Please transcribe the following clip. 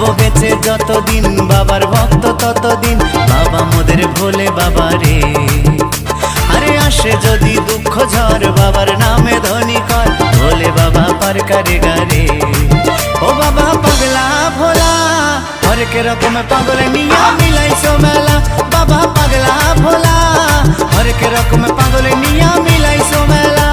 থাকবো বেঁচে যতদিন, বাবার ভক্ত ততদিন, বাবা মোদের ভোলে বাবা রে। আরে আসে যদি দুঃখ ঝড়, বাবার নামে ধ্বনি কর, ভোলে বাবা পার করে গারে। ও বাবা পাগলা ভোলা, হরেক রকম পাগল নিয়া মিলাইছো মেলা, বাবা পাগলা ভোলা, হরেক রকম পাগল নিয়া মিলাইছো মেলা।